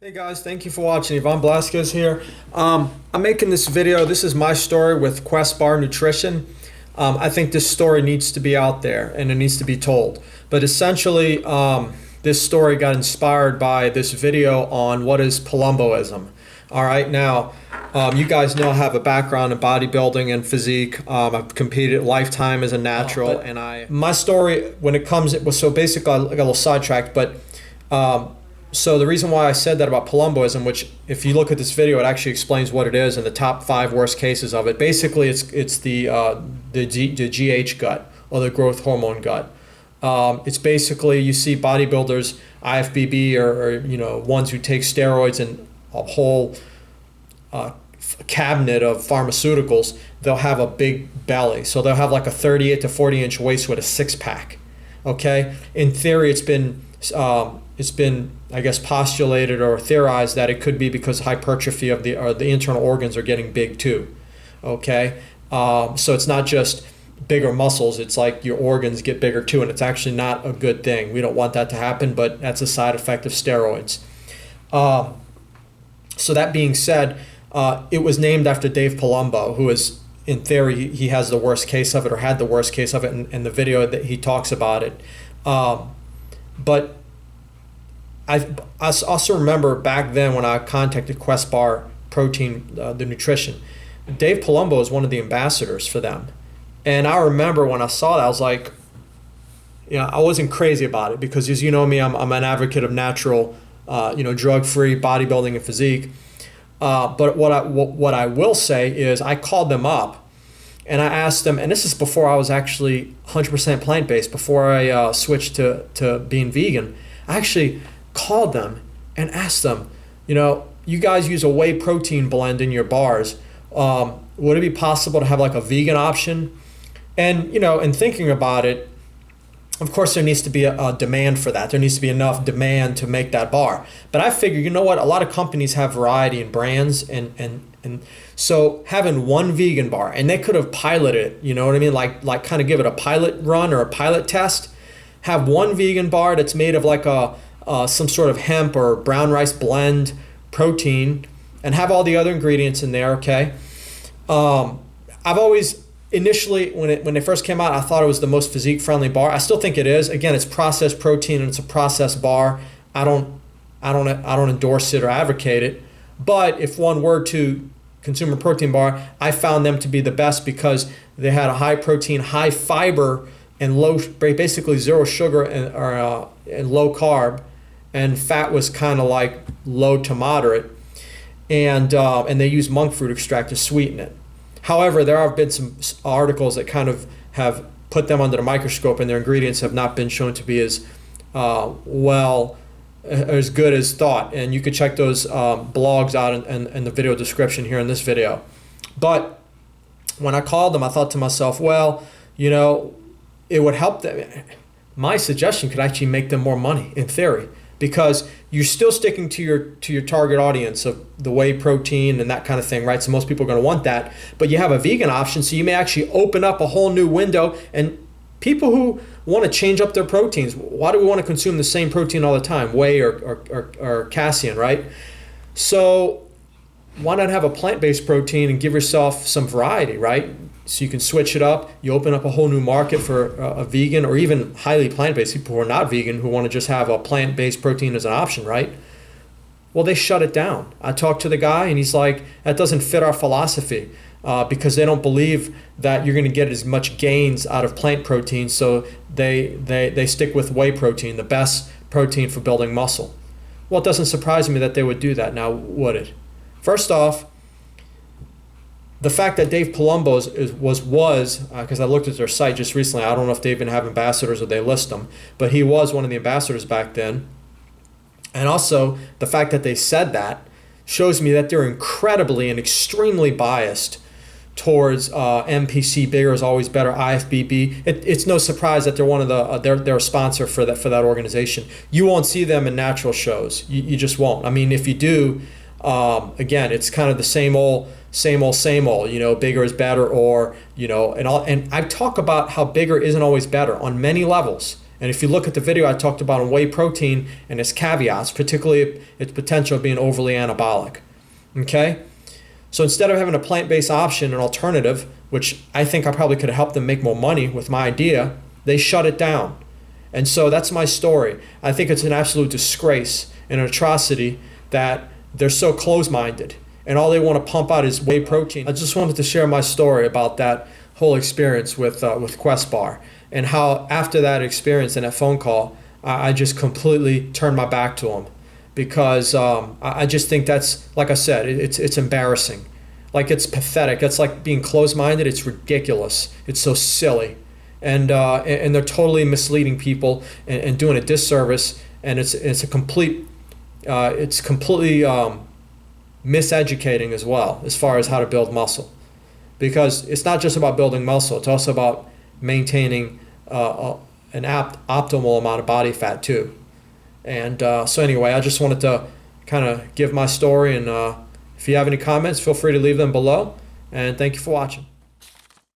Hey guys, thank you for watching. Ivan Blasquez here. I'm making this video. This is my story with Quest Bar Nutrition. I think this story needs to be out there and it needs to be told. But essentially, this story got inspired by this video on what is Palumboism. All right, now, you guys know I have a background in bodybuilding and physique. I've competed lifetime as a natural, my story when it comes, so basically I got a little sidetracked, but so the reason why I said that about Palumboism, which if you look at this video, it actually explains what it is and the top 5 worst cases of it. Basically, it's the GH gut, or the growth hormone gut. It's basically, you see bodybuilders, IFBB, or ones who take steroids and a whole cabinet of pharmaceuticals. They'll have a big belly, so they'll have like a 38 to 40 inch waist with a 6-pack. Okay, in theory, it's been I guess postulated or theorized that it could be because hypertrophy of the internal organs are getting big too. Okay, so it's not just bigger muscles, it's like your organs get bigger too, and it's actually not a good thing. We don't want that to happen, but that's a side effect of steroids. So that being said, it was named after Dave Palumbo, who is, in theory, he has the worst case of it, or had the worst case of it in the video that he talks about it. But I also remember back then when I contacted Quest Bar Protein, the nutrition, Dave Palumbo is one of the ambassadors for them. And I remember when I saw that, I was like, I wasn't crazy about it because, as you know me, I'm an advocate of natural, drug-free bodybuilding and physique. But what I will say is I called them up and I asked them, and this is before I was actually 100% plant-based, before I switched to being vegan. I actually called them and asked them, you guys use a whey protein blend in your bars. Would it be possible to have like a vegan option? And, in thinking about it, of course, there needs to be a demand for that. There needs to be enough demand to make that bar. But I figure, you know what? A lot of companies have variety in brands, and so having one vegan bar, and they could have piloted it, you know what I mean? Like kind of give it a pilot run or a pilot test. Have one vegan bar that's made of like some sort of hemp or brown rice blend protein, and have all the other ingredients in there. Okay. I've always initially, when it first came out, I thought it was the most physique friendly bar. I still think it is. Again, it's processed protein and it's a processed bar. I don't endorse it or advocate it. But if one were to consume a protein bar, I found them to be the best because they had a high protein, high fiber, and basically zero sugar and low carb, and fat was kind of like low to moderate, and they use monk fruit extract to sweeten it. However, there have been some articles that kind of have put them under the microscope, and their ingredients have not been shown to be as as good as thought. And you could check those blogs out in the video description here in this video. But when I called them, I thought to myself, well, it would help them. My suggestion could actually make them more money in theory, because you're still sticking to your target audience of the whey protein and that kind of thing, right? So most people are going to want that, but you have a vegan option, so you may actually open up a whole new window. And people who want to change up their proteins, why do we want to consume the same protein all the time, whey or casein, right? So why not have a plant-based protein and give yourself some variety, right? So you can switch it up. You open up a whole new market for a vegan, or even highly plant-based people who are not vegan, who want to just have a plant-based protein as an option, right? Well, they shut it down. I talked to the guy and he's like, that doesn't fit our philosophy, because they don't believe that you're going to get as much gains out of plant protein. So they stick with whey protein, the best protein for building muscle. Well, it doesn't surprise me that they would do that now, would it? First off, the fact that Dave Palumbo was because I looked at their site just recently. I don't know if they even have ambassadors or they list them, but he was one of the ambassadors back then. And also, the fact that they said that shows me that they're incredibly and extremely biased towards MPC, bigger is always better, IFBB. It's no surprise that they're one of the they're a sponsor for that organization. You won't see them in natural shows. You just won't. I mean, if you do, again, it's kind of the same old, bigger is better, or and I talk about how bigger isn't always better on many levels. And if you look at the video I talked about on whey protein and its caveats, particularly its potential of being overly anabolic. Okay? So instead of having a plant-based option, an alternative, which I think I probably could have helped them make more money with my idea, they shut it down. And so that's my story. I think it's an absolute disgrace and an atrocity that they're so close-minded and all they want to pump out is whey protein. I just wanted to share my story about that whole experience with Quest Bar, and how after that experience and that phone call, I just completely turned my back to them, because I just think that's, like I said, it's embarrassing. Like, it's pathetic. It's like being closed-minded. It's ridiculous. It's so silly. And they're totally misleading people and doing a disservice, and it's completely miseducating as well, as far as how to build muscle. Because it's not just about building muscle, it's also about maintaining an optimal amount of body fat too. And so anyway, I just wanted to kind of give my story, and if you have any comments, feel free to leave them below, and thank you for watching.